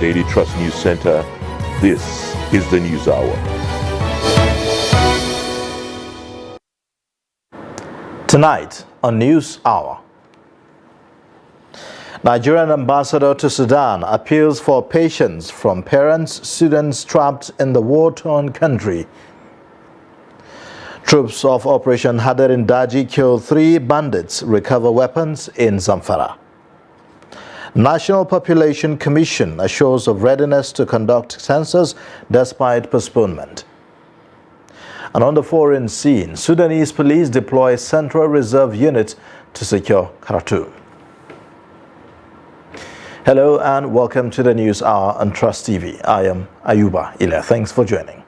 Daily Trust News Center. This is the News Hour. Tonight on News Hour, Nigerian ambassador to Sudan appeals for patience from parents, students trapped in the war-torn country. Troops of Operation Hadarin Daji kill 3 bandits, recover weapons in Zamfara. National Population Commission assures of readiness to conduct census despite postponement. And on the foreign scene, Sudanese police deploy Central Reserve Unit to secure Khartoum. Hello and welcome to the News Hour on Trust TV. I am Ayuba Ila. Thanks for joining.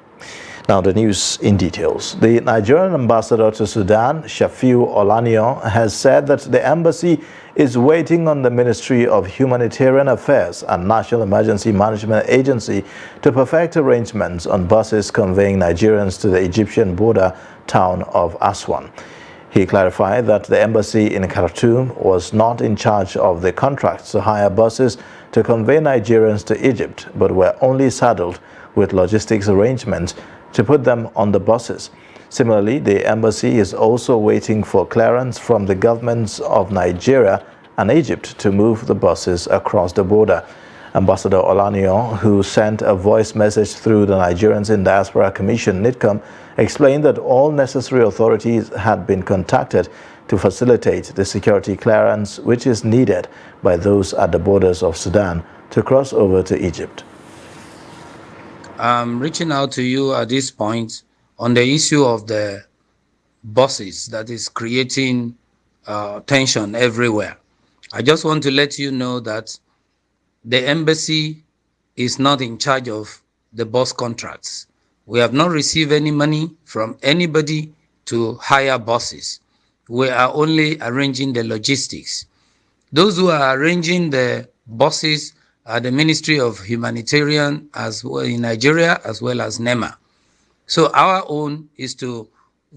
Now the news in details. The Nigerian ambassador to Sudan, Shafiu Olanio, has said that the embassy is waiting on the Ministry of Humanitarian Affairs and National Emergency Management Agency to perfect arrangements on buses conveying Nigerians to the Egyptian border town of Aswan. He clarified that the embassy in Khartoum was not in charge of the contracts to hire buses to convey Nigerians to Egypt, but were only saddled with logistics arrangements to put them on the buses. Similarly, the embassy is also waiting for clearance from the governments of Nigeria and Egypt to move the buses across the border. Ambassador Olanio, who sent a voice message through the Nigerians in Diaspora Commission, NIDCOM, explained that all necessary authorities had been contacted to facilitate the security clearance which is needed by those at the borders of Sudan to cross over to Egypt. I'm reaching out to you at this point on the issue of the buses that is creating tension everywhere. I just want to let you know that the embassy is not in charge of the bus contracts. We have not received any money from anybody to hire buses. We are only arranging the logistics. Those who are arranging the buses are the Ministry of Humanitarian as well in Nigeria, as well as NEMA. So our own is to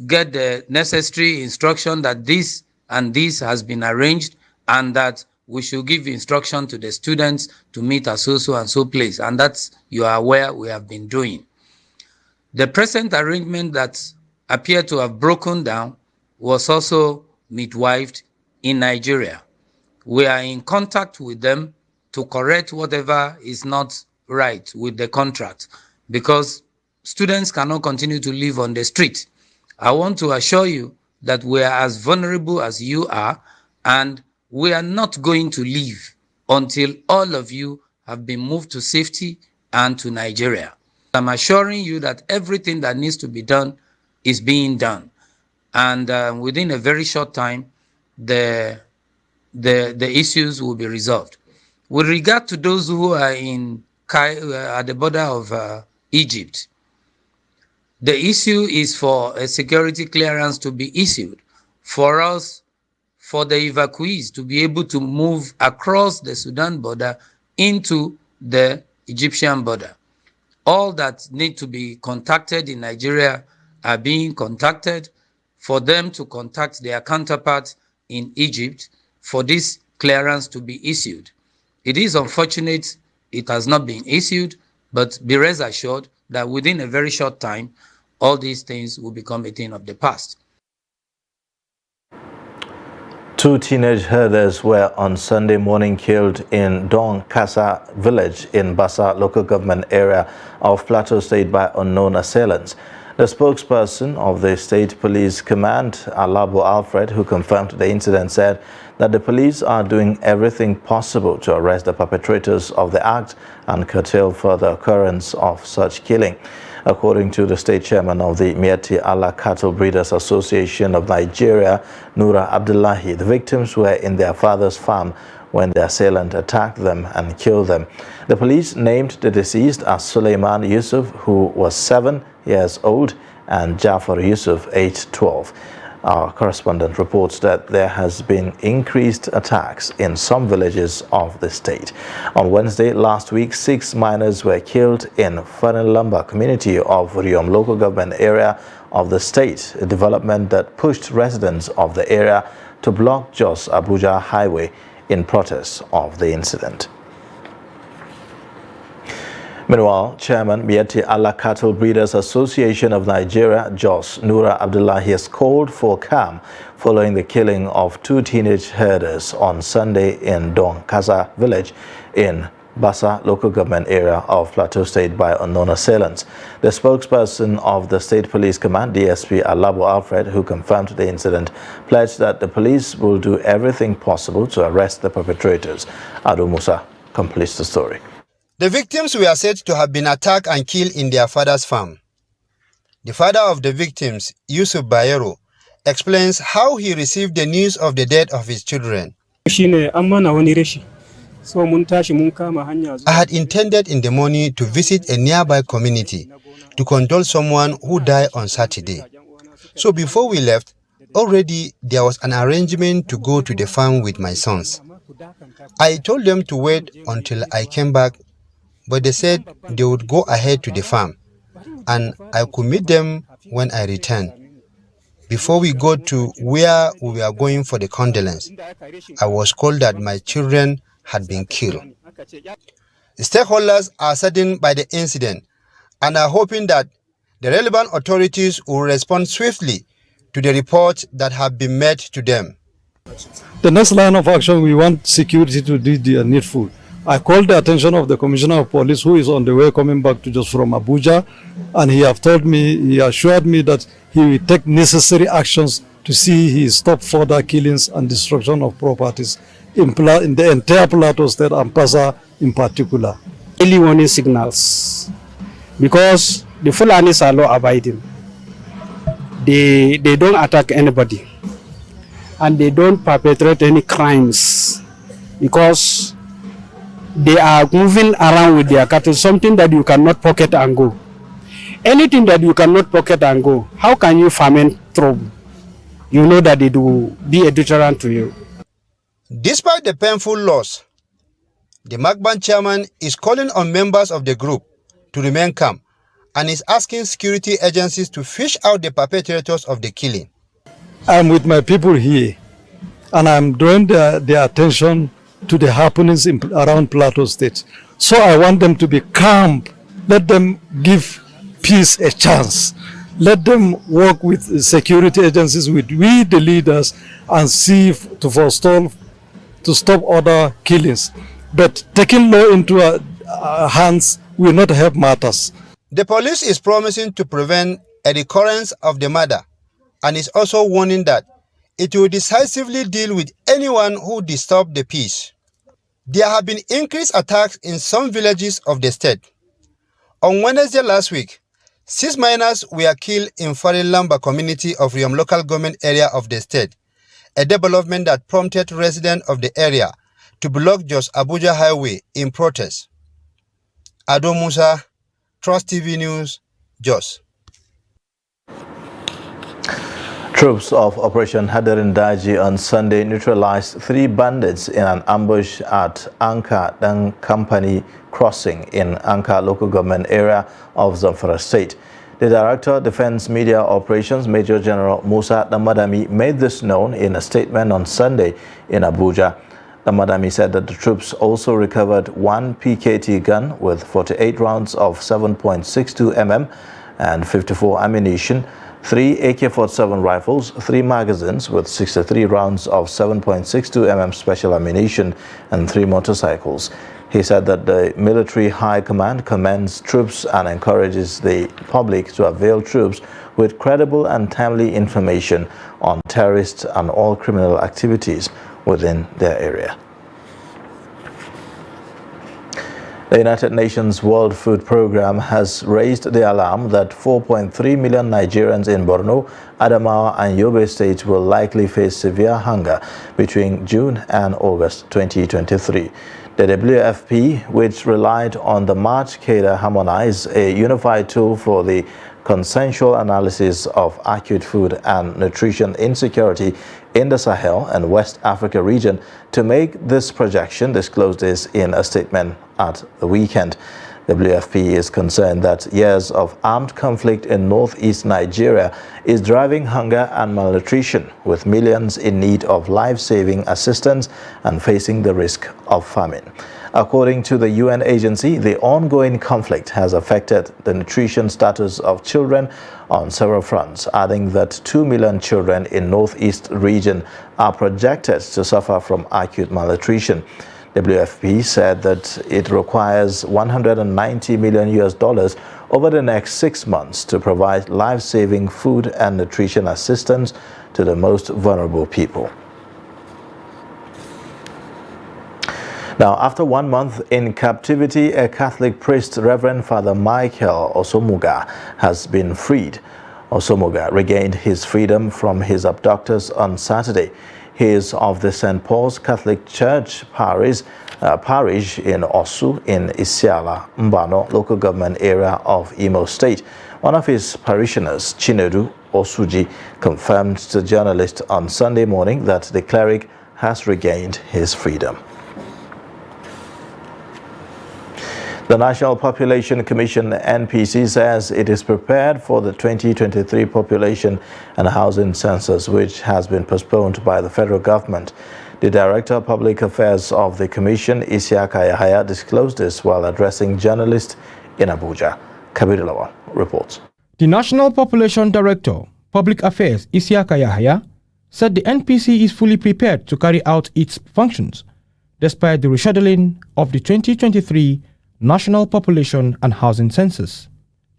get the necessary instruction that this and this has been arranged, and that we should give instruction to the students to meet at so and so place. And that's, you are aware, we have been doing. The present arrangement that appeared to have broken down was also midwifed in Nigeria. We are in contact with them to correct whatever is not right with the contract, because students cannot continue to live on the street. I want to assure you that we are as vulnerable as you are, and we are not going to leave until all of you have been moved to safety and to Nigeria. I'm assuring you that everything that needs to be done is being done. And within a very short time, the issues will be resolved. With regard to those who are at the border of Egypt, the issue is for a security clearance to be issued for us, for the evacuees to be able to move across the Sudan border into the Egyptian border. All that need to be contacted in Nigeria are being contacted for them to contact their counterparts in Egypt for this clearance to be issued. It is unfortunate it has not been issued, but be rest assured that within a very short time, all these things will become a thing of the past. 2 teenage herders were on Sunday morning killed in Don Casa village in Bassa local government area of Plateau State by unknown assailants. The spokesperson of the State Police Command, Alabo Alfred, who confirmed the incident, said that the police are doing everything possible to arrest the perpetrators of the act and curtail further occurrence of such killing. According to the state chairman of the Mieti Allah Cattle Breeders Association of Nigeria, Nura Abdullahi, the victims were in their father's farm when the assailant attacked them and killed them. The police named the deceased as Suleiman Yusuf, who was 7 years old, and Jafar Yusuf, aged 12. Our correspondent reports that there has been increased attacks in some villages of the state. On Wednesday last week, 6 miners were killed in Fanilamba community of Riom local government area of the state, a development that pushed residents of the area to block Jos Abuja highway in protest of the incident. Meanwhile, Chairman Miyetti Allah Cattle Breeders Association of Nigeria, Jos, Nura Abdullahi, has called for calm following the killing of 2 teenage herders on Sunday in Don Kasa village in Bassa local government area of Plateau State by unknown assailants. The spokesperson of the State Police Command, DSP Alabo Alfred, who confirmed the incident, pledged that the police will do everything possible to arrest the perpetrators. Ado Musa completes the story. The victims were said to have been attacked and killed in their father's farm. The father of the victims, Yusuf Bayero, explains how he received the news of the death of his children. I had intended in the morning to visit a nearby community to condole someone who died on Saturday. So before we left, already there was an arrangement to go to the farm with my sons. I told them to wait until I came back, but they said they would go ahead to the farm and I could meet them when I returned. Before we got to where we were going for the condolence, I was called that my children had been killed. The stakeholders are saddened by the incident and are hoping that the relevant authorities will respond swiftly to the reports that have been made to them. The next line of action, we want security to do the needful. I called the attention of the Commissioner of Police, who is on the way coming back to just from Abuja, and he assured me that he will take necessary actions to see he stop further killings and destruction of properties in the entire Plateau State and Bassa in particular. Early warning signals, because the Fulanis are law abiding. They don't attack anybody and they don't perpetrate any crimes because they are moving around with their cattle, something that you cannot pocket and go. Anything that you cannot pocket and go, how can you ferment trouble? You know that it will be a deterrent to you. Despite the painful loss, the MACBAN chairman is calling on members of the group to remain calm and is asking security agencies to fish out the perpetrators of the killing. I'm with my people here and I'm drawing their attention to the happenings around Plateau State. So I want them to be calm. Let them give peace a chance. Let them work with security agencies, with we the leaders, and see to stop other killings. But taking law into our hands will not help matters. The police is promising to prevent a recurrence of the murder and is also warning that it will decisively deal with anyone who disturbs the peace. There have been increased attacks in some villages of the state. On Wednesday last week, 6 miners were killed in Farin Lamba community of Riom local government area of the state, a development that prompted residents of the area to block Jos Abuja highway in protest. Ado Musa, Trust TV News, Jos. Troops of Operation Hadarin Daji on Sunday neutralized 3 bandits in an ambush at Anka Dang Company Crossing in Anka local government area of Zamfara State. The Director, Defense Media Operations, Major General Musa Damadami, made this known in a statement on Sunday in Abuja. Damadami said that the troops also recovered 1 PKT gun with 48 rounds of 7.62 mm and 54 ammunition, 3 AK-47 rifles, 3 magazines with 63 rounds of 7.62 mm special ammunition, and 3 motorcycles. He said that the Military High Command commends troops and encourages the public to avail troops with credible and timely information on terrorist and all criminal activities within their area. The United Nations World Food Programme has raised the alarm that 4.3 million Nigerians in Borno, Adamawa and Yobe states will likely face severe hunger between June and August 2023. The WFP, which relied on the March Cadre Harmonize, a unified tool for the consensual analysis of acute food and nutrition insecurity in the Sahel and West Africa region, to make this projection, disclosed this in a statement at the weekend. WFP is concerned that years of armed conflict in northeast Nigeria is driving hunger and malnutrition, with millions in need of life-saving assistance and facing the risk of famine. According to the UN agency, the ongoing conflict has affected the nutrition status of children on several fronts, adding that 2 million children in northeast region are projected to suffer from acute malnutrition. WFP said that it requires $190 million over the next 6 months to provide life-saving food and nutrition assistance to the most vulnerable people. Now, after 1 month in captivity, a Catholic priest, Reverend Father Michael Osomuga, has been freed. Osomuga regained his freedom from his abductors on Saturday. He is of the St. Paul's Catholic Church parish in Osu in Isiala, Mbano local government area of Imo State. One of his parishioners, Chinedu Osuji, confirmed to journalists on Sunday morning that the cleric has regained his freedom. The National Population Commission, NPC, says it is prepared for the 2023 population and housing census, which has been postponed by the federal government. The Director of Public Affairs of the Commission, Isiaka Yahaya, disclosed this while addressing journalists in Abuja. Kabir Lawal reports. The National Population Director, Public Affairs, Isiaka Yahaya, said the NPC is fully prepared to carry out its functions, despite the rescheduling of the 2023 National Population and Housing Census.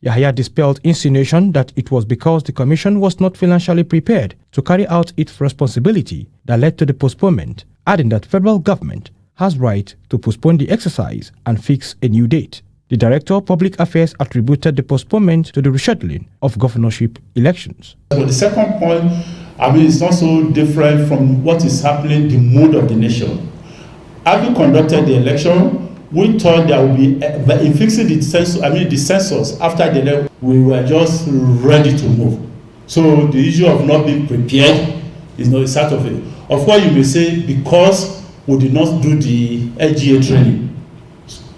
Yahaya dispelled insinuation that it was because the Commission was not financially prepared to carry out its responsibility that led to the postponement, adding that federal government has right to postpone the exercise and fix a new date. The Director of Public Affairs attributed the postponement to the rescheduling of governorship elections. But the second point, it's not so different from what is happening, the mood of the nation. Having conducted the election, we thought there would be, in fixing the census after the election, we were just ready to move. So the issue of not being prepared is not a sort of it. Of course, you may say because we did not do the LGA training,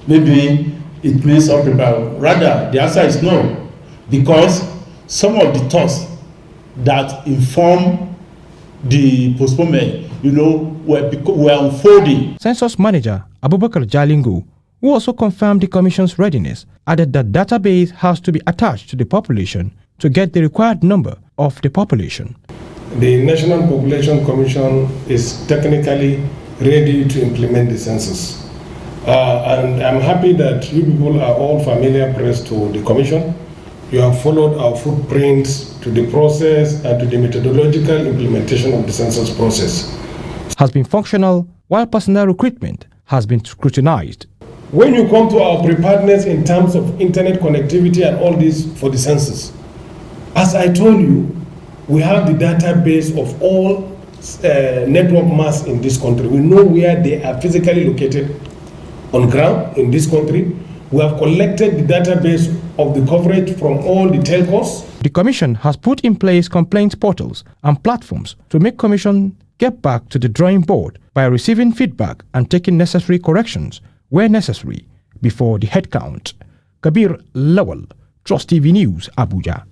maybe it means unprepared. Rather, the answer is no, because some of the thoughts that inform the postponement, were unfolding. Census Manager Abubakar Jalingo, who also confirmed the Commission's readiness, added that database has to be attached to the population to get the required number of the population. The National Population Commission is technically ready to implement the census. And I'm happy that you people are all familiar pressed to the Commission. You have followed our footprints to the process and to the methodological implementation of the census process. Has been functional, while personnel recruitment has been scrutinized. When you come to our preparedness in terms of internet connectivity and all this for the census, as I told you, we have the database of all network masts in this country. We know where they are physically located on ground in this country. We have collected the database of the coverage from all the telcos. The Commission has put in place complaint portals and platforms to make Commission get back to the drawing board by receiving feedback and taking necessary corrections where necessary before the headcount. Kabir Lawal, Trust TV News, Abuja.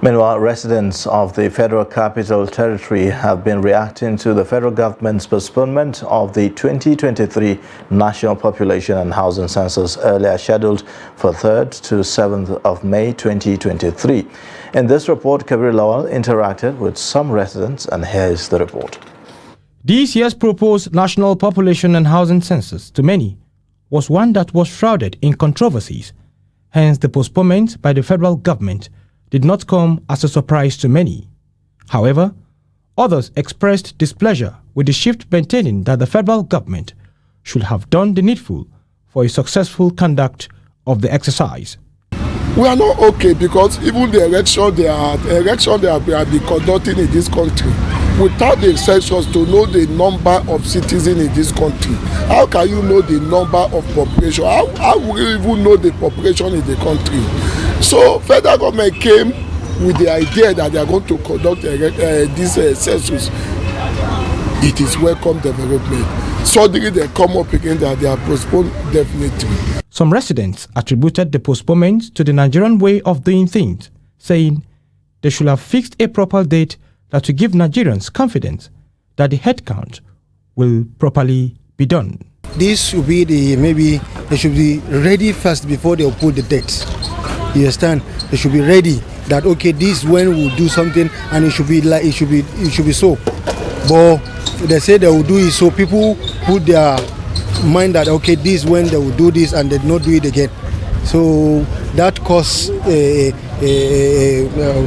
Meanwhile, residents of the Federal Capital Territory have been reacting to the federal government's postponement of the 2023 National Population and Housing Census, earlier scheduled for 3rd to 7th of May 2023. In this report, Kabir Lawal interacted with some residents, and here is the report. This year's proposed National Population and Housing Census, to many, was one that was shrouded in controversies. Hence, the postponement by the federal government did not come as a surprise to many. However, others expressed displeasure with the shift, maintaining that the federal government should have done the needful for a successful conduct of the exercise. We are not okay because even the election they have been conducting in this country without the census to know the number of citizens in this country. How can you know the number of population? How will you even know the population in the country? So federal government came with the idea that they are going to conduct this census it is welcome development. Suddenly they come up again that they are postponed definitely. Some residents attributed the postponement to the Nigerian way of doing things, saying they should have fixed a proper date that will give Nigerians confidence that the headcount will properly be done. This should be maybe they should be ready first before they put the dates. You understand? They should be ready that okay, this when we'll do something, and it should be like it should be so. But they say they will do it, so people put their mind that okay, this when they will do this and they not do it again. So that cause they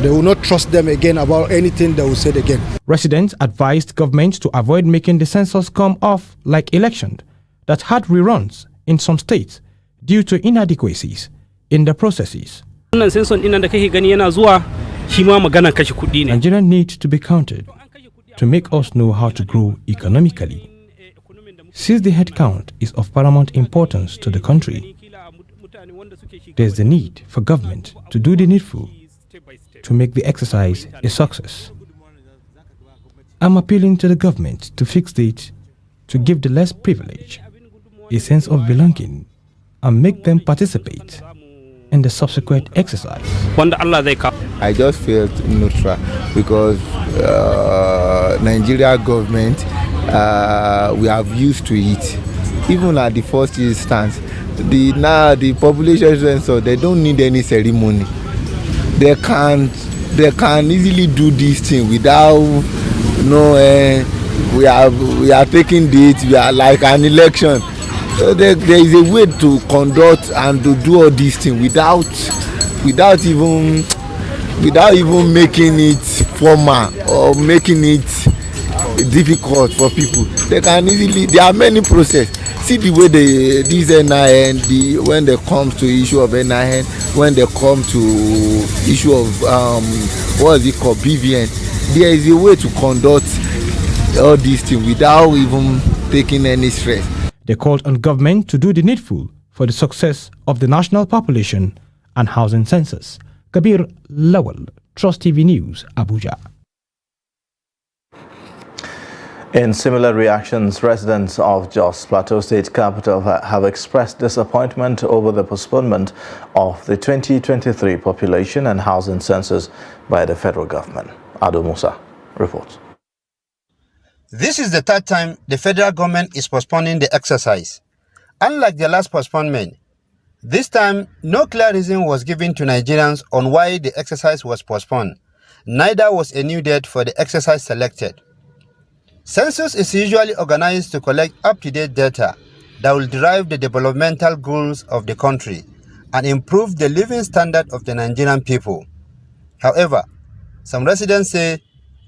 will not trust them again about anything they will say again. Residents advised government to avoid making the census come off like election that had reruns in some states due to inadequacies in the processes. Nigerians need to be counted to make us know how to grow economically. Since the head count is of paramount importance to the country, there's the need for government to do the needful to make the exercise a success. I'm appealing to the government to fix it, to give the less privileged a sense of belonging and make them participate in the subsequent exercise. I just felt neutral because Nigeria government, we have used to it. Even at the first instance, the population census, they don't need any ceremony. They can easily do this thing without we are taking dates. We are like an election. So there is a way to conduct and to do all these things without even making it formal or making it difficult for people. They can easily. There are many processes. See the way these NIN, when they come to issue of NIN, when they come to issue of what is it called, BVN, there is a way to conduct all these things without even taking any stress. They called on government to do the needful for the success of the national population and housing census. Kabir Lawal, Trust TV News, Abuja. In similar reactions, residents of Jos Plateau State Capital have expressed disappointment over the postponement of the 2023 population and housing census by the federal government. Ado Musa reports. This is the third time the federal government is postponing the exercise. Unlike the last postponement, this time no clear reason was given to Nigerians on why the exercise was postponed. Neither was a new date for the exercise selected. Census is usually organized to collect up-to-date data that will drive the developmental goals of the country and improve the living standard of the Nigerian people. However, some residents say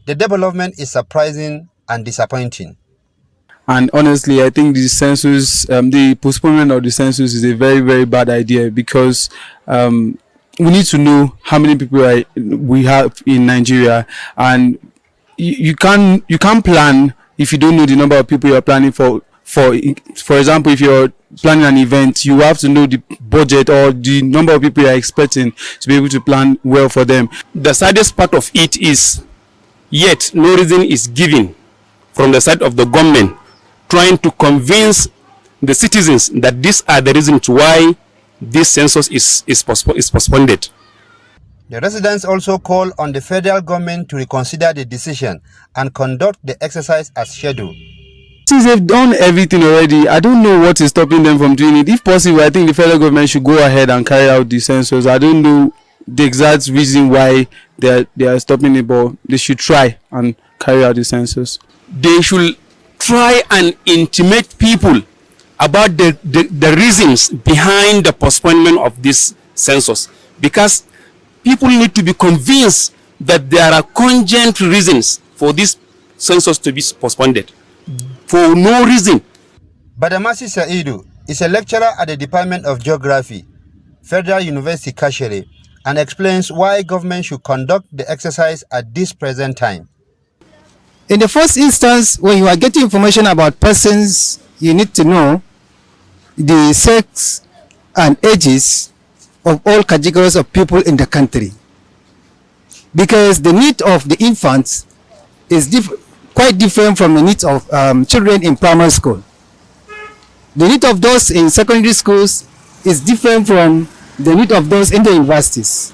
the development is surprising and disappointing. And honestly, I think the census, the postponement of the census is a very, very bad idea because we need to know how many people we have in Nigeria, and you can't plan if you don't know the number of people you are planning for. For example, if you're planning an event, you have to know the budget or the number of people you are expecting to be able to plan well for them. The saddest part of it is, yet no reason is given from the side of the government trying to convince the citizens that these are the reasons why this census is postponed. The residents also call on the federal government to reconsider the decision and conduct the exercise as scheduled. Since they've done everything already, I don't know what is stopping them from doing it. If possible, I think the federal government should go ahead and carry out the census. I don't know the exact reason why they are stopping it, but they should try and carry out the census. They should try and intimate people about the reasons behind the postponement of this census, because people need to be convinced that there are cogent reasons for this census to be postponed for no reason. Badamasi Saidu is a lecturer at the Department of Geography, Federal University Kashere, and explains why government should conduct the exercise at this present time. In the first instance, when you are getting information about persons, you need to know the sex and ages of all categories of people in the country. Because the need of the infants is quite different from the needs of children in primary school. The need of those in secondary schools is different from the need of those in the universities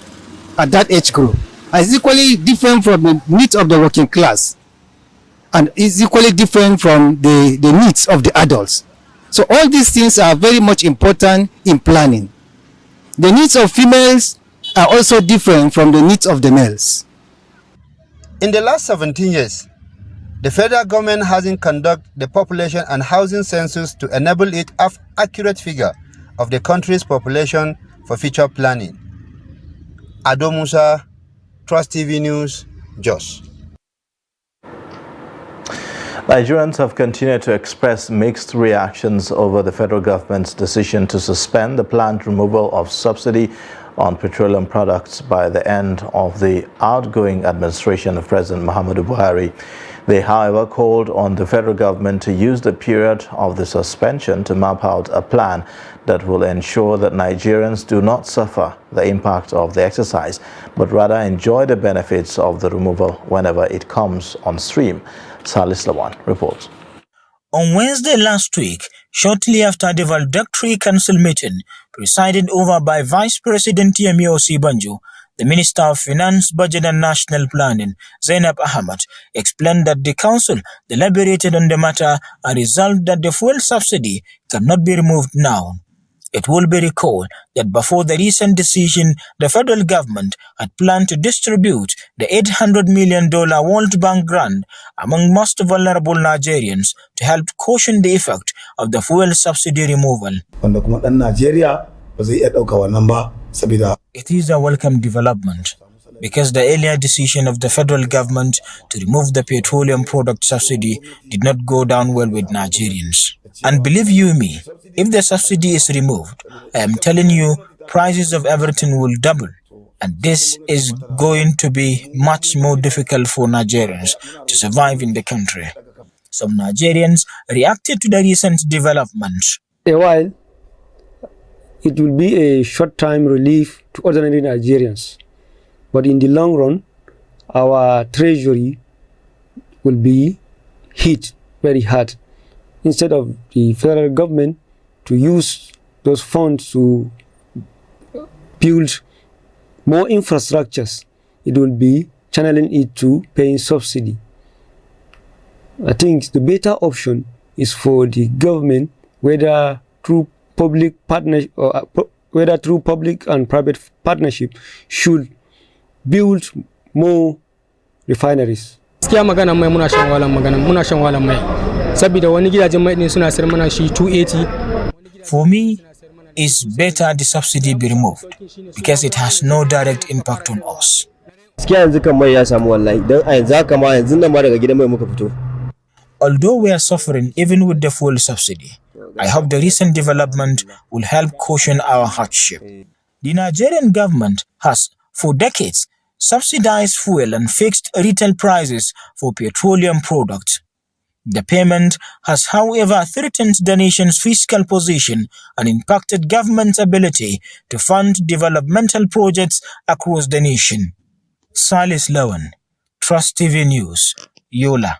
at that age group. And it's equally different from the needs of the working class. And is equally different from the needs of the adults. So all these things are very much important in planning. The needs of females are also different from the needs of the males. In the last 17 years, the federal government hasn't conducted the population and housing census to enable it to have accurate figure of the country's population for future planning. Ado Musa, Trust TV News, Jos. Nigerians have continued to express mixed reactions over the federal government's decision to suspend the planned removal of subsidy on petroleum products by the end of the outgoing administration of President Muhammadu Buhari. They, however, called on the federal government to use the period of the suspension to map out a plan that will ensure that Nigerians do not suffer the impact of the exercise, but rather enjoy the benefits of the removal whenever it comes on stream. Salis Lawan reports. On Wednesday last week, shortly after the valedictory council meeting, presided over by Vice President Yemi Osibanjo, the Minister of Finance, Budget and National Planning, Zainab Ahmad, explained that the council deliberated on the matter and resolved that the fuel subsidy cannot be removed now. It will be recalled that before the recent decision, the federal government had planned to distribute the $800 million World Bank grant among most vulnerable Nigerians to help cushion the effect of the fuel subsidy removal. It is a welcome development because the earlier decision of the federal government to remove the petroleum product subsidy did not go down well with Nigerians. And believe you me, if the subsidy is removed, I am telling you, prices of everything will double. And this is going to be much more difficult for Nigerians to survive in the country. Some Nigerians reacted to the recent developments. A while, it will be a short-time relief to ordinary Nigerians. But in the long run, our treasury will be hit very hard. Instead of the federal government to use those funds to build more infrastructures, it will be channeling it to paying subsidy. I think the better option is for the government, whether through public partnership or whether through public and private partnership, should build more refineries. Gaskiya magana mai muna shan wahalan mai saboda wani gidajen mai din suna sayar mana shi 280. For me, it's better the subsidy be removed because it has no direct impact on us. Gaskiya yanzu kan mai ya samu wallahi dan a yanzu haka ma yanzu nan ma daga gidan mai muka fito. Although we are suffering even with the fuel subsidy, I hope the recent development will help cushion our hardship. The Nigerian government has, for decades, subsidized fuel and fixed retail prices for petroleum products. The payment has, however, threatened the nation's fiscal position and impacted government's ability to fund developmental projects across the nation. Salis Lawan, Trust TV News, Yola.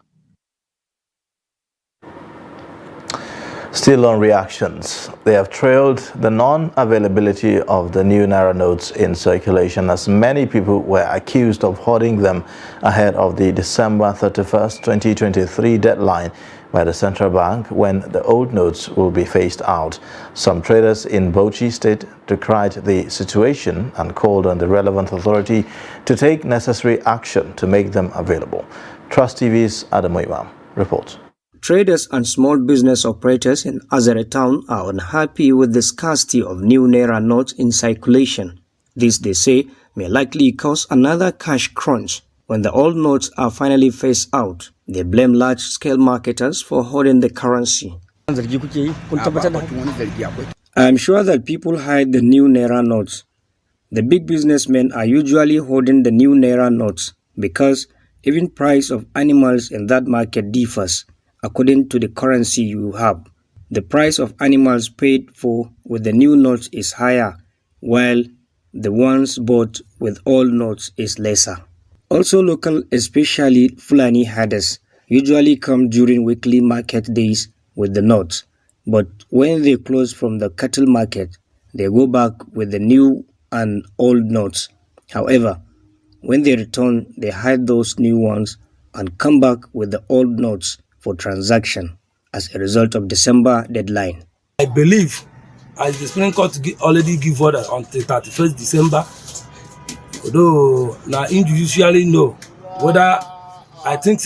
Still on reactions, they have trailed the non-availability of the new Naira notes in circulation as many people were accused of hoarding them ahead of the December 31st, 2023 deadline by the central bank when the old notes will be phased out. Some traders in Bauchi State decried the situation and called on the relevant authority to take necessary action to make them available. Trust TV's Adamu Imam reports. Traders and small business operators in Azare town are unhappy with the scarcity of new Naira notes in circulation. This, they say, may likely cause another cash crunch when the old notes are finally phased out. They blame large-scale marketers for holding the currency. I am sure that people hide the new Naira notes. The big businessmen are usually holding the new Naira notes because even price of animals in that market differs. According to the currency you have, the price of animals paid for with the new notes is higher, while the ones bought with old notes is lesser. Also local, especially Fulani herders, usually come during weekly market days with the notes, but when they close from the cattle market, they go back with the new and old notes. However, when they return, they hide those new ones and come back with the old notes for transaction as a result of December deadline. I believe as the Supreme Court already give order until 31st December, although now you usually know whether I think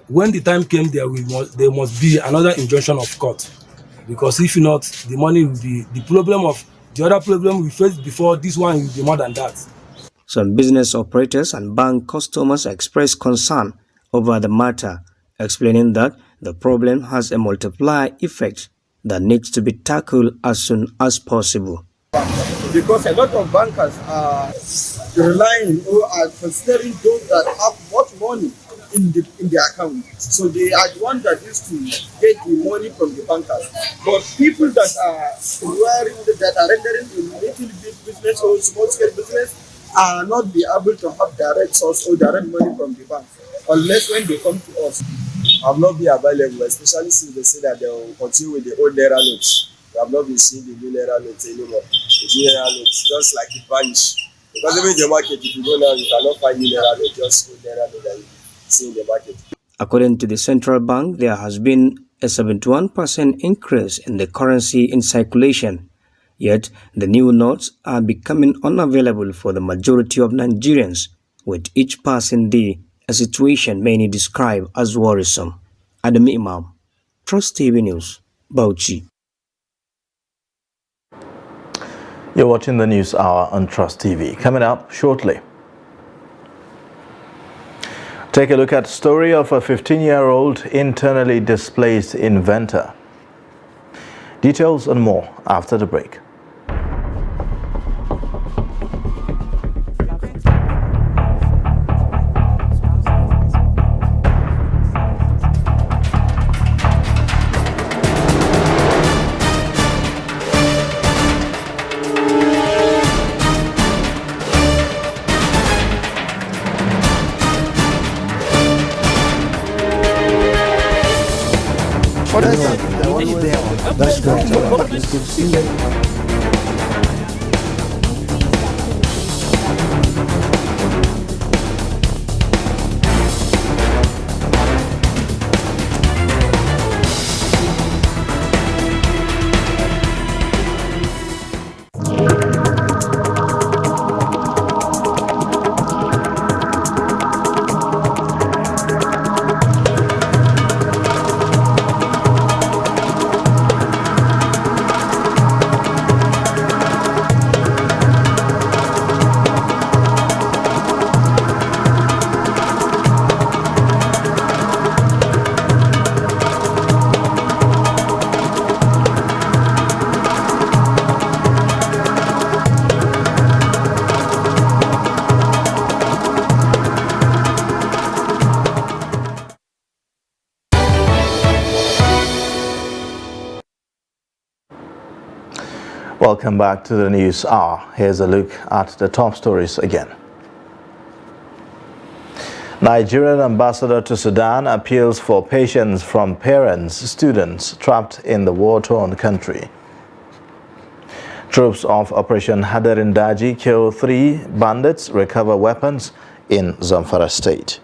when the time came there must be another injunction of court, because if not, the money will be the other problem we faced before this one will be more than that. Some business operators and bank customers expressed concern over the matter, explaining that the problem has a multiplier effect that needs to be tackled as soon as possible. Because a lot of bankers are relying or are considering those that have much money in their account. So they are the ones that used to get the money from the bankers. But people that are rendering a little bit business or small scale business are not be able to have direct source or direct money from the bank unless when they come to us. Have not been available, especially since they say that they will continue with the old Naira notes. We have not been seeing the new Naira notes anymore. The new Naira notes, just like it vanished. Because even in the market, if you go now, you cannot find new Naira notes, just old Naira notes that you see in the market. According to the central bank, there has been a 71% increase in the currency in circulation. Yet, the new notes are becoming unavailable for the majority of Nigerians, with each passing day a situation many describe as worrisome. Adam Imam, Trust TV News, Bauchi. You're watching the News Hour on Trust TV. Coming up shortly. Take a look at the story of a 15-year-old internally displaced inventor. Details and more after the break. That's good. Welcome back to the News Hour. Here's a look at the top stories again. Nigerian ambassador to Sudan appeals for patience from parents, students trapped in the war-torn country. Troops of Operation Hadarin Daji kill 3 bandits, recover weapons in Zamfara State.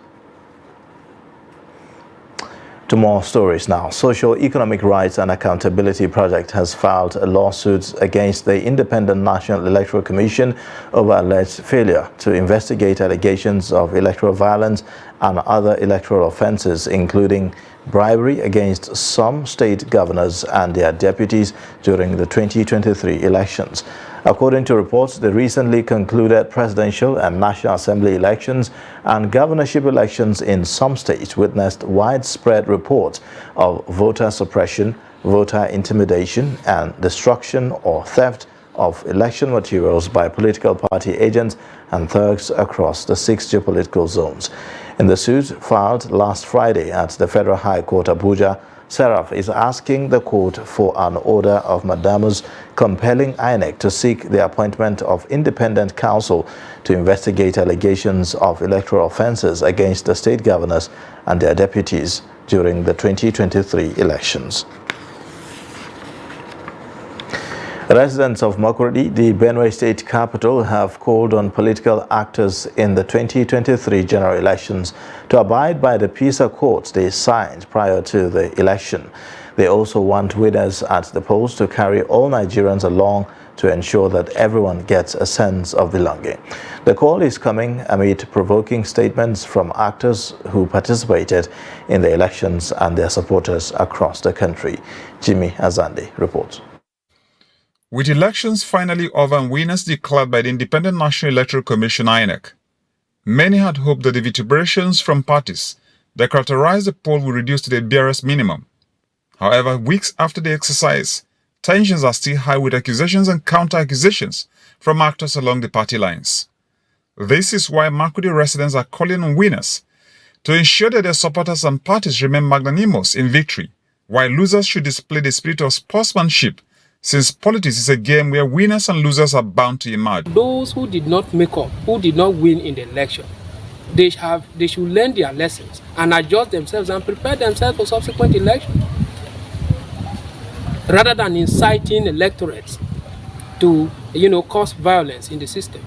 To more stories now. Social Economic Rights and Accountability Project has filed a lawsuit against the Independent National Electoral Commission over alleged failure to investigate allegations of electoral violence and other electoral offences, including bribery against some state governors and their deputies during the 2023 elections. According to reports, the recently concluded presidential and National Assembly elections and governorship elections in some states witnessed widespread reports of voter suppression, voter intimidation, and destruction or theft of election materials by political party agents and thugs across the 6 geopolitical zones. In the suit filed last Friday at the Federal High Court Abuja, Seraph is asking the court for an order of mandamus compelling INEC to seek the appointment of independent counsel to investigate allegations of electoral offences against the state governors and their deputies during the 2023 elections. Residents of Makurdi, the Benue State capital, have called on political actors in the 2023 general elections to abide by the peace accords they signed prior to the election. They also want winners at the polls to carry all Nigerians along to ensure that everyone gets a sense of belonging. The call is coming amid provoking statements from actors who participated in the elections and their supporters across the country. Jimmy Azande reports. With elections finally over and winners declared by the Independent National Electoral Commission (INEC), many had hoped that the vituperations from parties that characterized the poll would reduce to the barest minimum. However, weeks after the exercise, tensions are still high with accusations and counter-accusations from actors along the party lines. This is why Makurdi residents are calling on winners to ensure that their supporters and parties remain magnanimous in victory, while losers should display the spirit of sportsmanship, since politics is a game where winners and losers are bound to emerge. Those who did not make up, who did not win in the election, they should learn their lessons and adjust themselves and prepare themselves for subsequent elections, rather than inciting electorates to, cause violence in the system.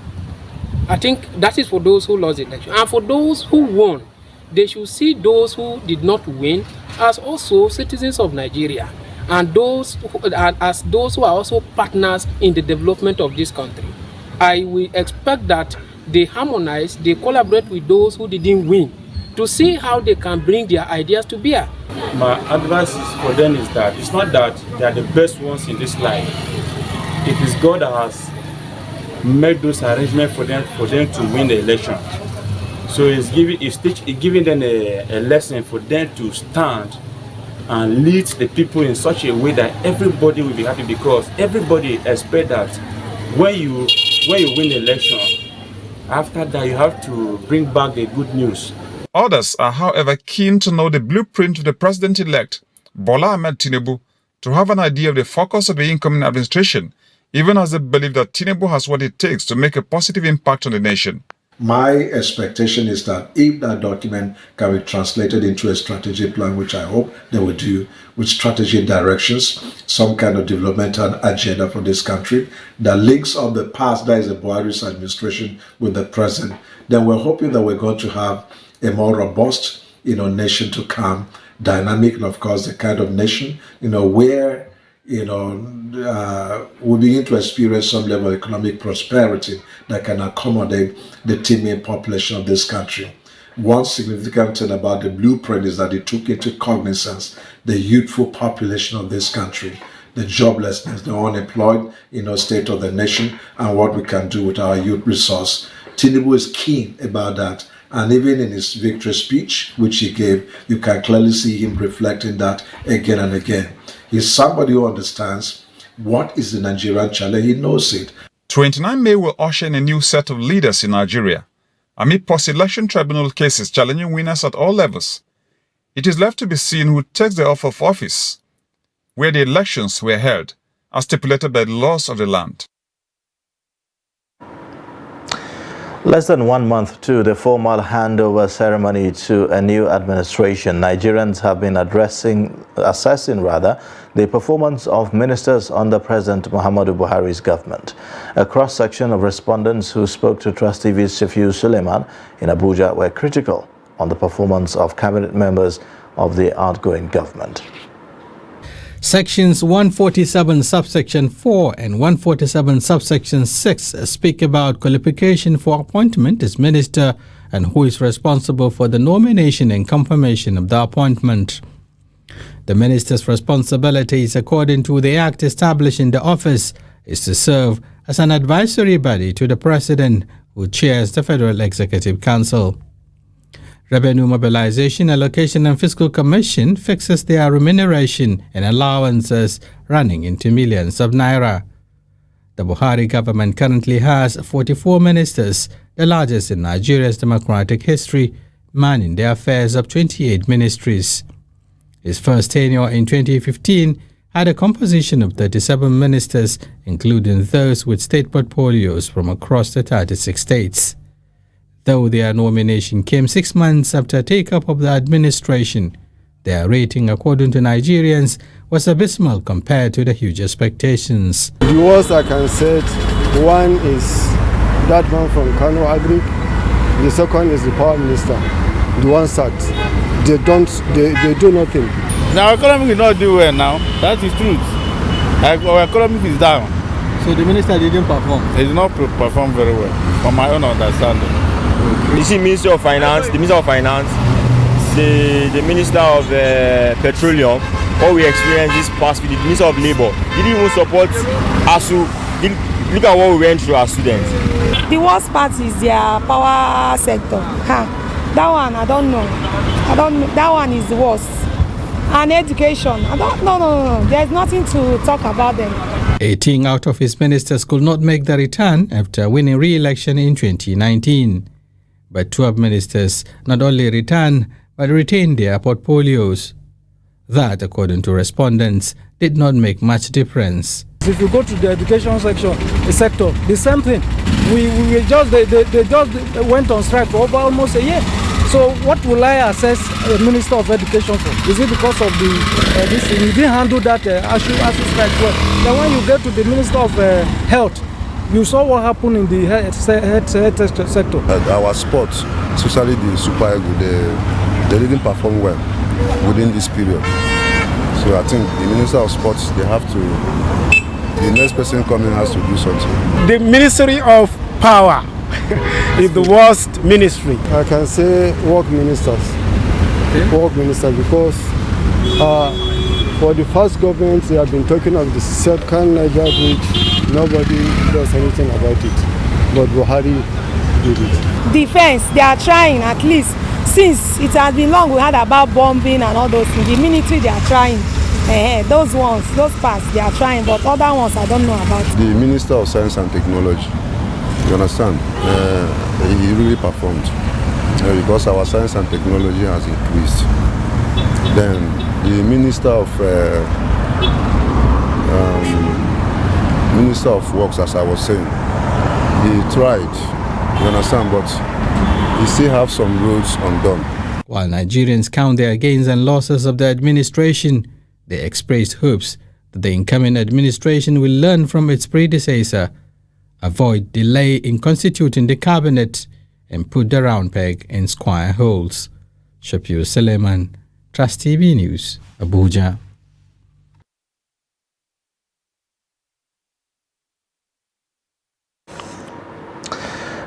I think that is for those who lost the election. And for those who won, they should see those who did not win as also citizens of Nigeria, and as those who are also partners in the development of this country. I will expect that they harmonize, they collaborate with those who didn't win to see how they can bring their ideas to bear. My advice for them is that it's not that they are the best ones in this life. It is God that has made those arrangements for them to win the election. So it's giving them a lesson for them to stand and lead the people in such a way that everybody will be happy, because everybody expects that when you win the election, after that you have to bring back the good news. Others are, however, keen to know the blueprint of the president-elect, Bola Ahmed Tinubu, to have an idea of the focus of the incoming administration, even as they believe that Tinubu has what it takes to make a positive impact on the nation. My expectation is that if that document can be translated into a strategic plan, which I hope they will do, with strategic directions, some kind of developmental agenda for this country that links up the past, that is the Buhari's administration, with the present, then we're hoping that we're going to have a more robust, nation to come, dynamic, and of course the kind of nation, where we begin to experience some level of economic prosperity that can accommodate the teeming population of this country. One significant thing about the blueprint is that it took into cognizance the youthful population of this country, the joblessness, the unemployed, state of the nation, and what we can do with our youth resource. Tinubu is keen about that. And even in his victory speech, which he gave, you can clearly see him reflecting that again and again. He's somebody who understands what is the Nigerian challenge. He knows it. 29 May will usher in a new set of leaders in Nigeria, amid post-election tribunal cases challenging winners at all levels. It is left to be seen who takes the oath of office, where the elections were held, as stipulated by the laws of the land. Less than 1 month to the formal handover ceremony to a new administration, Nigerians have been assessing the performance of ministers under President Muhammadu Buhari's government. A cross-section of respondents who spoke to Trust TV's Shafiu Suleiman in Abuja were critical on the performance of cabinet members of the outgoing government. Sections 147 subsection 4 and 147 subsection 6 speak about qualification for appointment as minister and who is responsible for the nomination and confirmation of the appointment. The minister's responsibilities, according to the act establishing the office, is to serve as an advisory body to the president, who chairs the Federal Executive Council. Revenue Mobilization, Allocation and Fiscal Commission fixes their remuneration and allowances running into millions of naira. The Buhari government currently has 44 ministers, the largest in Nigeria's democratic history, manning the affairs of 28 ministries. His first tenure in 2015 had a composition of 37 ministers, including those with state portfolios from across the 36 states. Though their nomination came 6 months after take-up of the administration, their rating, according to Nigerians, was abysmal compared to the huge expectations. The worst I can say, one is that man from Kano Agric, the second is the power minister, the one sacked. They do nothing. Now, our economy will not do well now. That is truth. Our economy is down. So the minister didn't perform? He did not perform very well, from my own understanding. You see, Minister of Finance, the Minister of Finance, the Minister of Petroleum, what we experienced this past week, the Minister of Labour, didn't even support ASU. Look at what we went through as students. The worst part is their power sector. That one, I don't know. That one is the worst. And education, no. There's nothing to talk about them. 18 out of his ministers could not make the return after winning re-election in 2019. But 12 ministers not only returned, but retained their portfolios. That, according to respondents, did not make much difference. If you go to the education sector, the same thing. They just went on strike for over almost a year. So what will I assess a Minister of Education for? Is it because of this? You didn't handle that ASU strike well. Then when you get to the Minister of Health, you saw what happened in the health sector. Our sports, especially the Super Eagles, they didn't perform well within this period. So I think the Minister of Sports, the next person coming has to do something. The Ministry of Power is the worst ministry. I can say work ministers. Okay. Work ministers, because for the first government they have been talking of the second Niger bridge. Nobody does anything about it. But Buhari did it. Defense, they are trying at least. Since it has been long we had about bombing and all those things. The military, they are trying. Those ones, those parts, they are trying. But other ones, I don't know about. The Minister of Science and Technology, you understand, he really performed because our science and technology has increased. Then the Minister of Works, as I was saying, he tried, you understand, but he still have some roads undone. While Nigerians count their gains and losses of the administration, they expressed hopes that the incoming administration will learn from its predecessor, avoid delay in constituting the cabinet, and put the round peg in square holes. Shapiro Suleiman, Trust TV News, Abuja.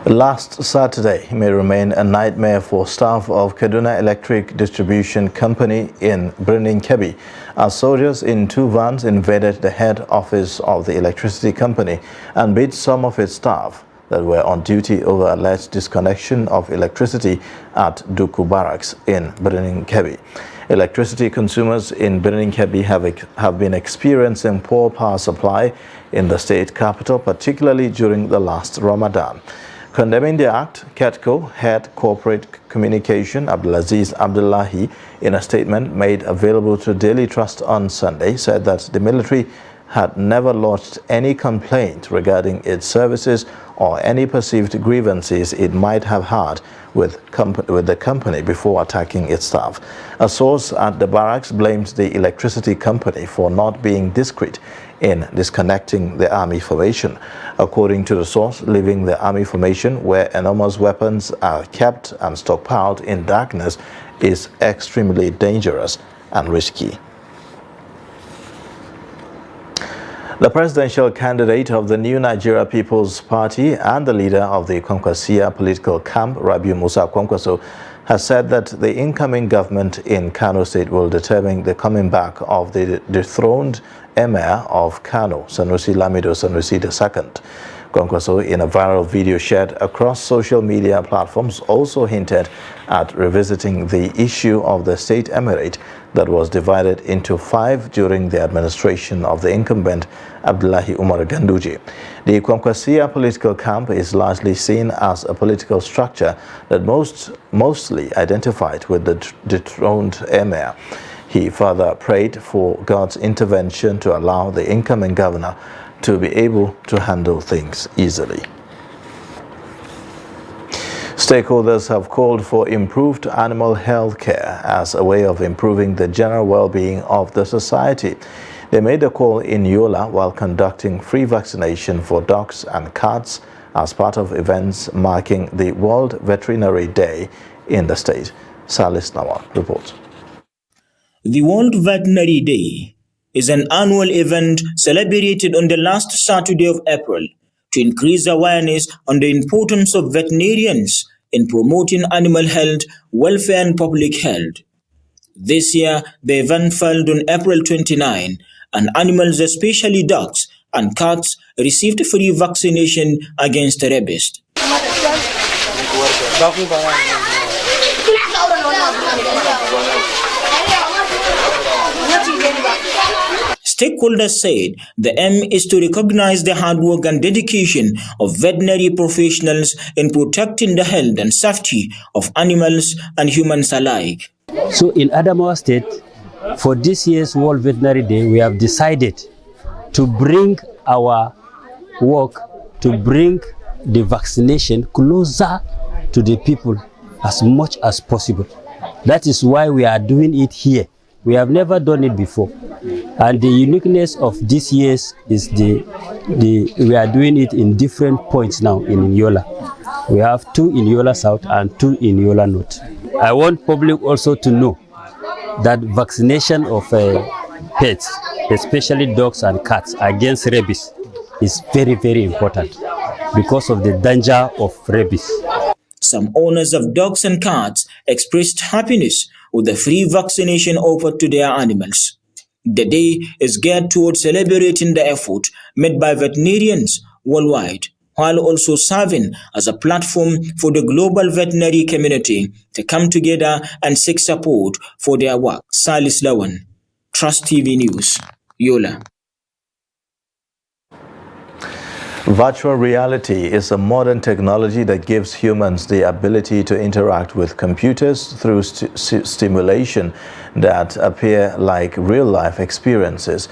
Last Saturday may remain a nightmare for staff of Kaduna Electric Distribution Company in Birnin Kebbi, as soldiers in 2 vans invaded the head office of the electricity company and beat some of its staff that were on duty over alleged disconnection of electricity at Duku Barracks in Birnin Kebbi. Electricity consumers in Birnin Kebbi have been experiencing poor power supply in the state capital, particularly during the last Ramadan. Condemning the act, KETCO Head Corporate Communication Abdulaziz Abdullahi, in a statement made available to Daily Trust on Sunday, said that the military had never lodged any complaint regarding its services or any perceived grievances it might have had with the company before attacking its staff. A source at the barracks blamed the electricity company for not being discreet in disconnecting the army formation. According to the source, leaving the army formation where enormous weapons are kept and stockpiled in darkness is extremely dangerous and risky. The presidential candidate of the New Nigeria People's Party and the leader of the Kwankwasia political camp, Rabiu Musa Kwankwaso, has said that the incoming government in Kano State will determine the coming back of the dethroned Emir of Kano, Sanusi Lamido Sanusi II. Kwankwaso, in a viral video shared across social media platforms, also hinted at revisiting the issue of the state emirate that was divided into 5 during the administration of the incumbent Abdullahi Umar Ganduje. The Kwankwasia political camp is largely seen as a political structure that mostly identified with the dethroned emir. He further prayed for God's intervention to allow the incoming governor to be able to handle things easily. Stakeholders have called for improved animal health care as a way of improving the general well-being of the society. They made the call in Yola while conducting free vaccination for dogs and cats as part of events marking the World Veterinary Day in the state. Salis Nawal reports. The World Veterinary Day is an annual event celebrated on the last Saturday of April to increase awareness on the importance of veterinarians in promoting animal health, welfare and public health. This year, the event fell on April 29, and animals, especially dogs and cats, received free vaccination against rabies. Stakeholders said the aim is to recognize the hard work and dedication of veterinary professionals in protecting the health and safety of animals and humans alike. So in Adamawa State, for this year's World Veterinary Day, we have decided to bring our work, to bring the vaccination closer to the people as much as possible. That is why we are doing it here. We have never done it before. And the uniqueness of this year's is we are doing it in different points now in Yola. We have 2 in Yola South and 2 in Yola North. I want public also to know that vaccination of pets, especially dogs and cats, against rabies is very, very important because of the danger of rabies. Some owners of dogs and cats expressed happiness with the free vaccination offered to their animals. The day is geared towards celebrating the effort made by veterinarians worldwide, while also serving as a platform for the global veterinary community to come together and seek support for their work. Salis Lawan, Trust TV News, Yola. Virtual reality is a modern technology that gives humans the ability to interact with computers through stimulation that appear like real-life experiences.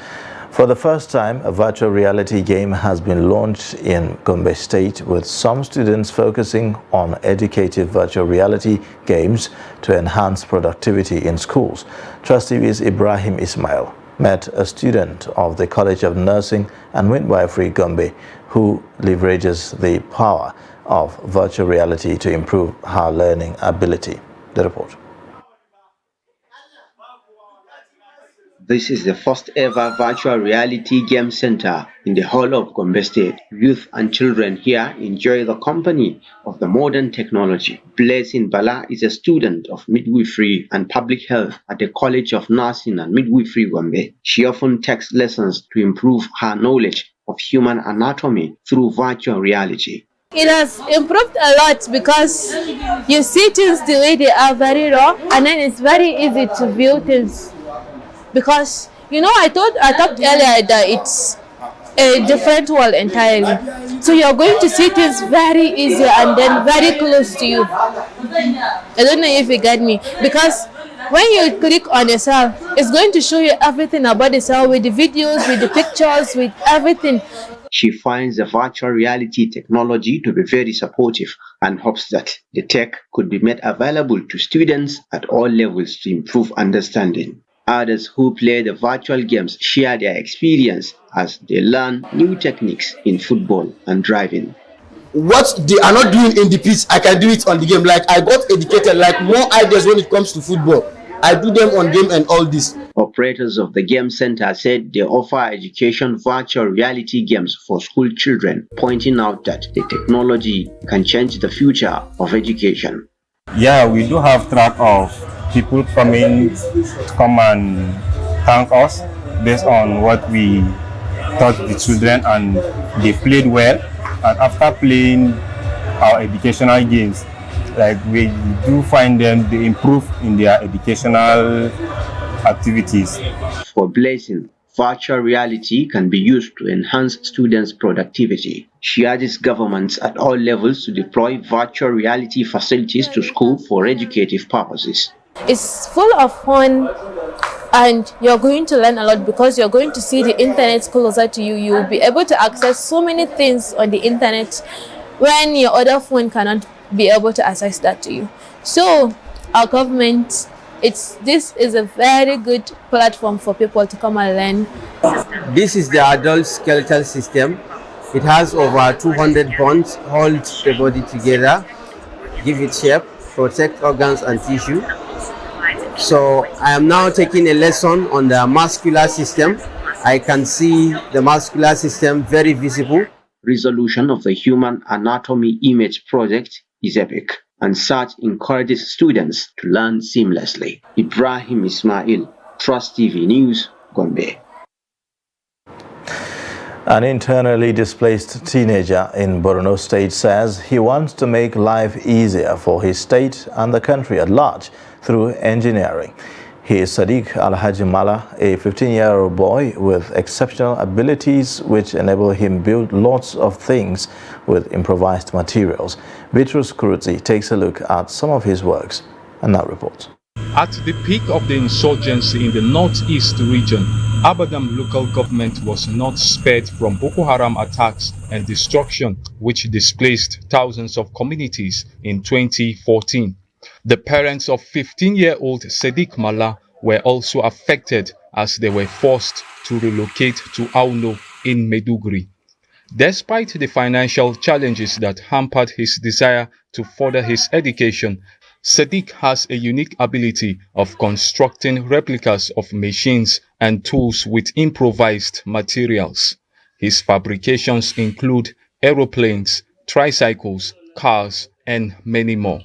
For the first time, a virtual reality game has been launched in Gombe State, with some students focusing on educative virtual reality games to enhance productivity in schools. Trust TV's Ibrahim Ismail met a student of the College of Nursing and Midwifery Gombe who leverages the power of virtual reality to improve her learning ability. The report. This is the first ever virtual reality game center in the whole of Gombe State. Youth and children here enjoy the company of the modern technology. Blessing Bala is a student of midwifery and public health at the College of Nursing and Midwifery Gombe. She often takes lessons to improve her knowledge of human anatomy through virtual reality. It has improved a lot because you see things the way they are, very raw, and then it's very easy to view things. Because, you know, I talked earlier that it's a different world entirely. So you're going to see things very easy and then very close to you. I don't know if you get me. Because when you click on a cell, it's going to show you everything about the cell, with the videos, with the pictures, with everything. She finds the virtual reality technology to be very supportive and hopes that the tech could be made available to students at all levels to improve understanding. Others who play the virtual games share their experience as they learn new techniques in football and driving. What they are not doing in the pitch, I can do it on the game. Like, I got educated, like more ideas when it comes to football. I do them on game and all this. Operators of the game center said they offer education virtual reality games for school children, pointing out that the technology can change the future of education. Yeah, we do have track of people come and thank us based on what we taught the children, and they played well. and after playing our educational games, like we do find them they improve in their educational activities. For Blessing, virtual reality can be used to enhance students' productivity. She urges governments at all levels to deploy virtual reality facilities to school for educative purposes. It's full of fun and you're going to learn a lot because you're going to see the internet closer to you. You'll be able to access so many things on the internet when your other phone cannot be able to access that to you. So our government, this is a very good platform for people to come and learn. This is the adult skeletal system. It has over 200 bones, hold the body together, give it shape, protect organs and tissue. So I am now taking a lesson on the muscular system. I can see the muscular system very visible. Resolution of the Human Anatomy Image Project is epic, and such encourages students to learn seamlessly. Ibrahim Ismail, Trust TV News, Gombe. An internally displaced teenager in Borno State says he wants to make life easier for his state and the country at large through engineering. He is Sadiq Alhaji Mala, a 15-year-old boy with exceptional abilities which enable him build lots of things with improvised materials. Bitrus Kuruti takes a look at some of his works and now reports. At the peak of the insurgency in the northeast region, Abadam local government was not spared from Boko Haram attacks and destruction which displaced thousands of communities in 2014. The parents of 15-year-old Sadiq Mala were also affected as they were forced to relocate to Auno in Maiduguri. Despite the financial challenges that hampered his desire to further his education, Sadiq has a unique ability of constructing replicas of machines and tools with improvised materials. His fabrications include aeroplanes, tricycles, cars, and many more.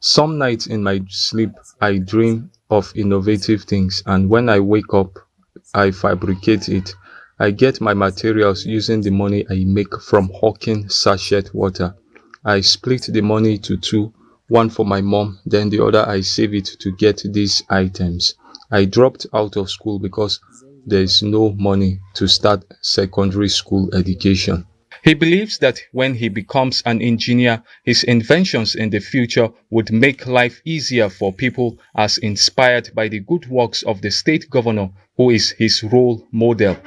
Some nights in my sleep, I dream of innovative things, and when I wake up, I fabricate it. I get my materials using the money I make from hawking sachet water. I split the money to two, one for my mom, then the other I save it to get these items. I dropped out of school because there is no money to start secondary school education. He believes that when he becomes an engineer, his inventions in the future would make life easier for people, as inspired by the good works of the state governor, who is his role model.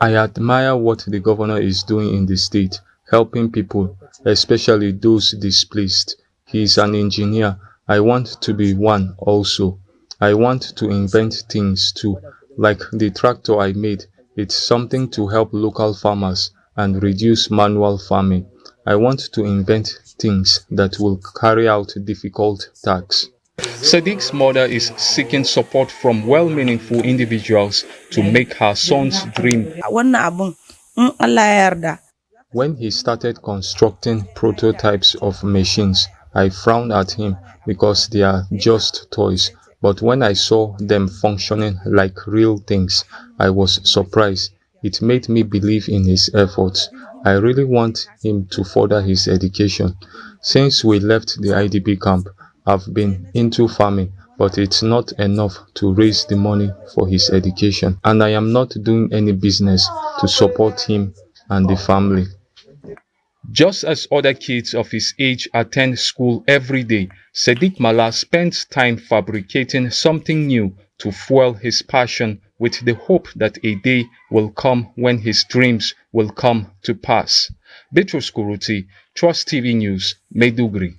I admire what the governor is doing in the state, helping people, especially those displaced. He is an engineer. I want to be one also. I want to invent things too. Like the tractor I made, it's something to help local farmers and reduce manual farming. I want to invent things that will carry out difficult tasks. Sadiq's mother is seeking support from well-meaningful individuals to make her son's dream. When he started constructing prototypes of machines, I frowned at him because they are just toys. But when I saw them functioning like real things, I was surprised. It made me believe in his efforts. I really want him to further his education. Since we left the IDP camp, I've been into farming, but it's not enough to raise the money for his education. And I am not doing any business to support him and the family. Just as other kids of his age attend school every day, Sadiq Mala spends time fabricating something new to fuel his passion, with the hope that a day will come when his dreams will come to pass. Bitrus Kuruti, Trust TV News, Maiduguri.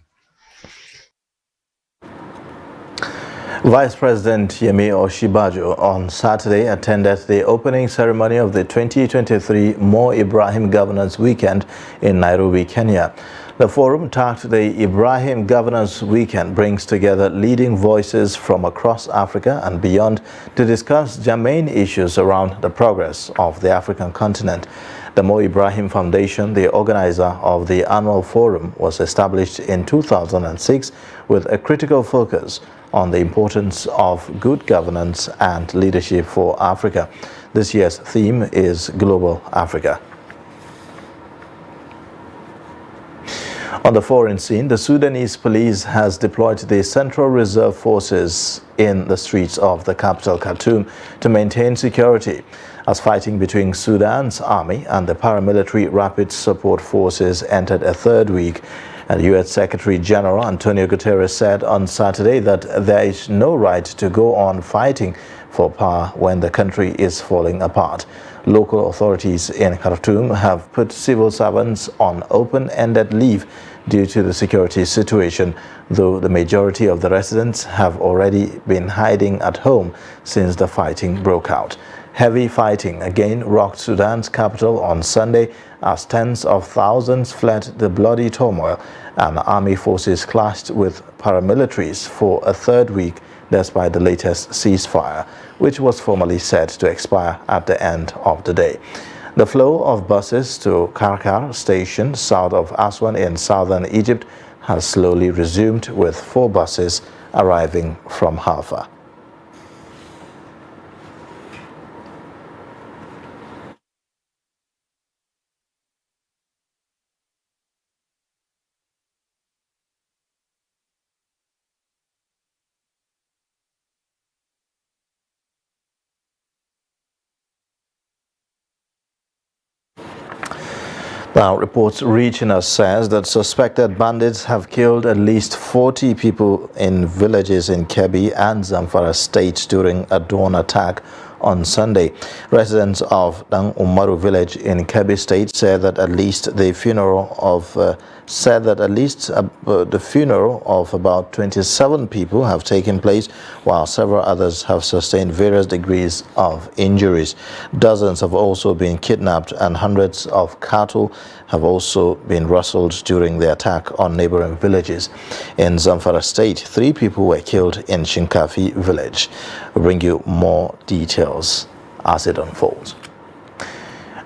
Vice President Yemi Osinbajo on Saturday attended the opening ceremony of the 2023 Mo Ibrahim Governance Weekend in Nairobi, Kenya. The forum, tagged the Ibrahim Governors Weekend, brings together leading voices from across Africa and beyond to discuss germane issues around the progress of the African continent. The Mo Ibrahim Foundation, the organizer of the annual forum, was established in 2006 with a critical focus on the importance of good governance and leadership for Africa. This year's theme is Global Africa. On the foreign scene, the Sudanese police has deployed the Central Reserve Forces in the streets of the capital Khartoum to maintain security, as fighting between Sudan's army and the paramilitary Rapid Support Forces entered a third week. And U.S. Secretary General Antonio Guterres said on Saturday that there is no right to go on fighting for power when the country is falling apart. Local authorities in Khartoum have put civil servants on open-ended leave due to the security situation, though the majority of the residents have already been hiding at home since the fighting broke out. Heavy fighting again rocked Sudan's capital on Sunday as tens of thousands fled the bloody turmoil and army forces clashed with paramilitaries for a third week despite the latest ceasefire, which was formally set to expire at the end of the day. The flow of buses to Karkar station south of Aswan in southern Egypt has slowly resumed, with 4 buses arriving from Haifa. Now, reports reaching us says that suspected bandits have killed at least 40 people in villages in Kebbi and Zamfara states during a dawn attack on Sunday. Residents of Dang Umaru village in Kebbi state said that at least the funeral of about 27 people have taken place, while several others have sustained various degrees of injuries. Dozens have also been kidnapped and hundreds of cattle have also been rustled during the attack on neighboring villages. In Zamfara state, 3 people were killed in Shinkafi village. We'll bring you more details as it unfolds.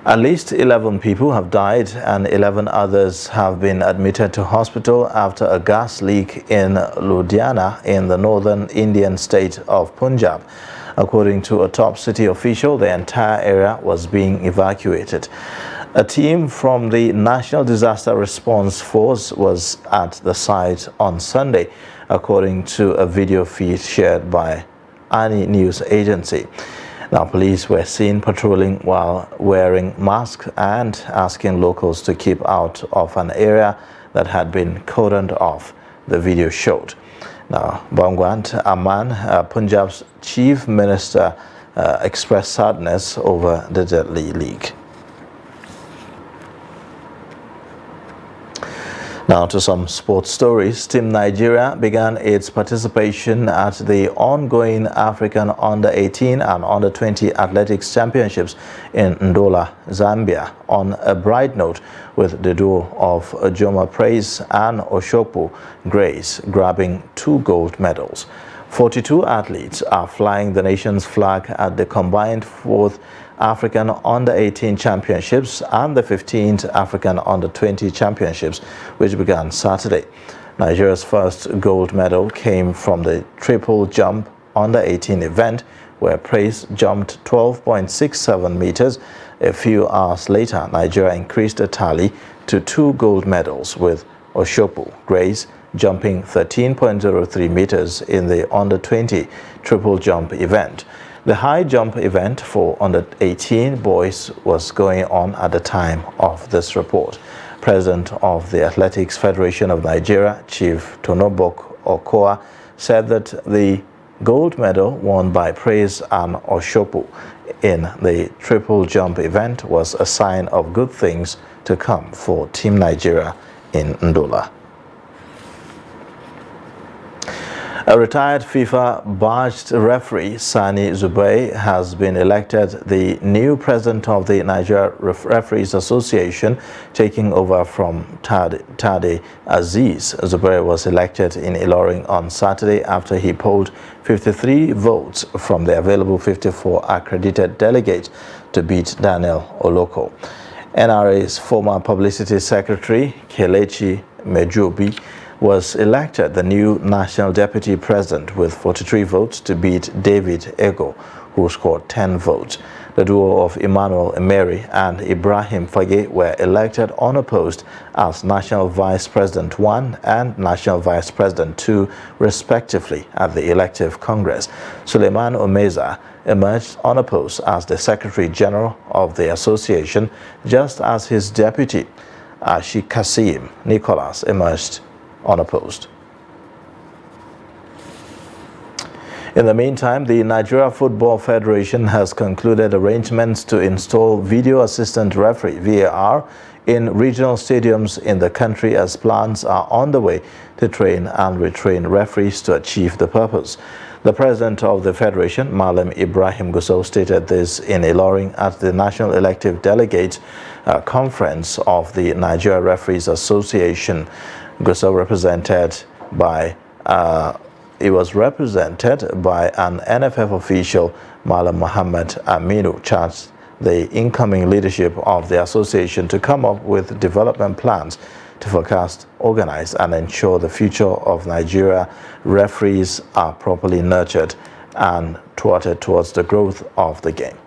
At least 11 people have died and 11 others have been admitted to hospital after a gas leak in Ludhiana in the northern Indian state of Punjab. According to a top city official, the entire area was being evacuated. A team from the National Disaster Response Force was at the site on Sunday, according to a video feed shared by Ani News Agency. Now, police were seen patrolling while wearing masks and asking locals to keep out of an area that had been cordoned off, the video showed. Now, Bhagwant Aman, Punjab's chief minister, expressed sadness over the deadly leak. Now to some sports stories. Team Nigeria began its participation at the ongoing African Under-18 and Under-20 Athletics Championships in Ndola, Zambia, on a bright note, with the duo of Joma Praise and Oshokpo Grace grabbing 2 gold medals. 42 athletes are flying the nation's flag at the combined 4th African Under-18 Championships and the 15th African Under-20 Championships, which began Saturday. Nigeria's first gold medal came from the triple jump Under-18 event, where Praise jumped 12.67 meters. A few hours later, Nigeria increased the tally to 2 gold medals, with Oshokpo Grace jumping 13.03 meters in the Under-20 triple jump event. The high jump event for Under-18 boys was going on at the time of this report. President of the Athletics Federation of Nigeria, Chief Tonobok Okoa, said that the gold medal won by Praise and Oshokpo in the triple jump event was a sign of good things to come for Team Nigeria in Ndola. A retired FIFA badged referee, Sani Zubai, has been elected the new president of the Nigeria Referees Association, taking over from Tade Aziz. Zubai was elected in Ilorin on Saturday after he polled 53 votes from the available 54 accredited delegates to beat Daniel Oloko. NRA's former publicity secretary, Kelechi Mejobi, was elected the new national deputy president with 43 votes to beat David Ego, who scored 10 votes. The duo of Emmanuel Emery and Ibrahim Fage were elected unopposed as National Vice President 1 and National Vice President 2, respectively, at the elective Congress. Suleiman Omeza emerged unopposed as the Secretary General of the association, just as his deputy, Ashi Kasim Nicholas, emerged unopposed. In the meantime, the Nigeria Football Federation has concluded arrangements to install video assistant referee VAR in regional stadiums in the country, as plans are on the way to train and retrain referees to achieve the purpose. The president of the federation, Malam Ibrahim Gusau, stated this in Ilorin at the National Elective Delegate Conference of the Nigeria Referees Association. Gusau was represented by an NFF official, Malam Muhammad Aminu, charged the incoming leadership of the association to come up with development plans to forecast, organize, and ensure the future of Nigeria referees are properly nurtured and thwarted towards the growth of the game.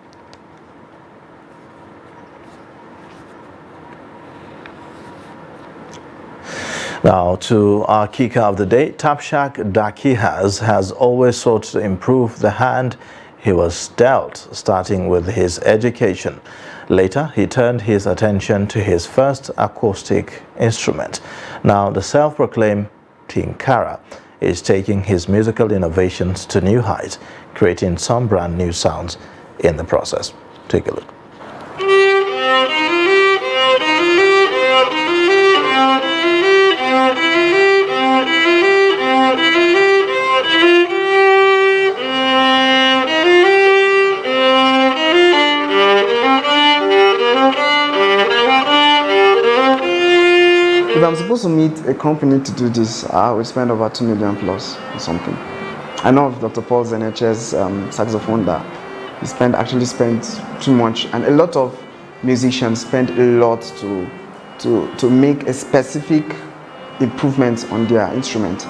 Now to our kicker of the day. Tapshak Dakihas has always sought to improve the hand he was dealt, starting with his education. Later, he turned his attention to his first acoustic instrument. Now, the self-proclaimed Tinkara is taking his musical innovations to new heights, creating some brand new sounds in the process. Take a look. If I'm supposed to meet a company to do this, I would spend over 2 million plus or something. I know of Dr. Paul Zenech's saxophone that he actually spent too much, and a lot of musicians spend a lot to make a specific improvement on their instrument.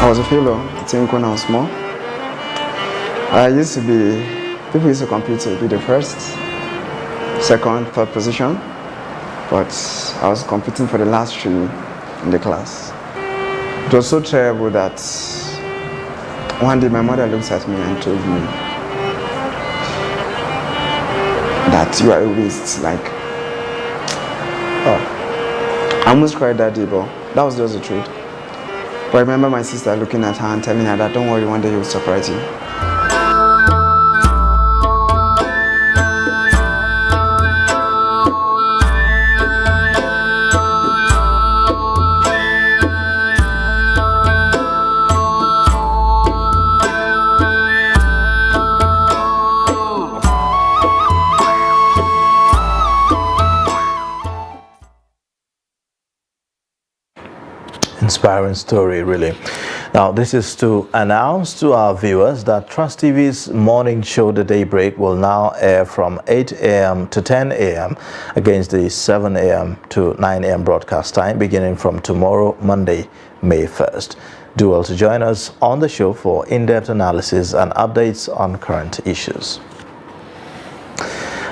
I was a failure, I think, when I was small. People used to compete to be the first, second, third position, but I was competing for the last 3 in the class. It was so terrible that one day my mother looked at me and told me that you are a waste. I almost cried that day, but that was just the truth. But I remember my sister looking at her and telling her that, don't worry, one day he will surprise you. Inspiring story, really. Now, this is to announce to our viewers that Trust TV's morning show, The Daybreak, will now air from 8 a.m. to 10 a.m. against the 7 a.m. to 9 a.m. broadcast time, beginning from tomorrow, Monday, May 1st. Do well to join us on the show for in-depth analysis and updates on current issues.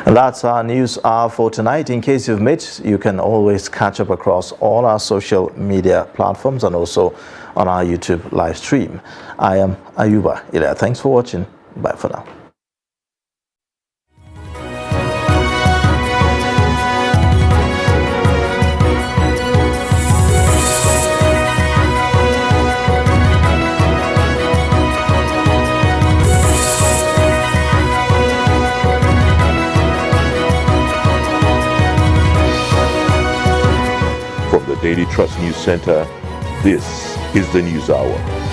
And that's our news hour for tonight. In case you've missed, you can always catch up across all our social media platforms and also on our YouTube live stream. I am Ayuba Ila. Thanks for watching. Bye for now. Daily Trust News Center. This is the News Hour.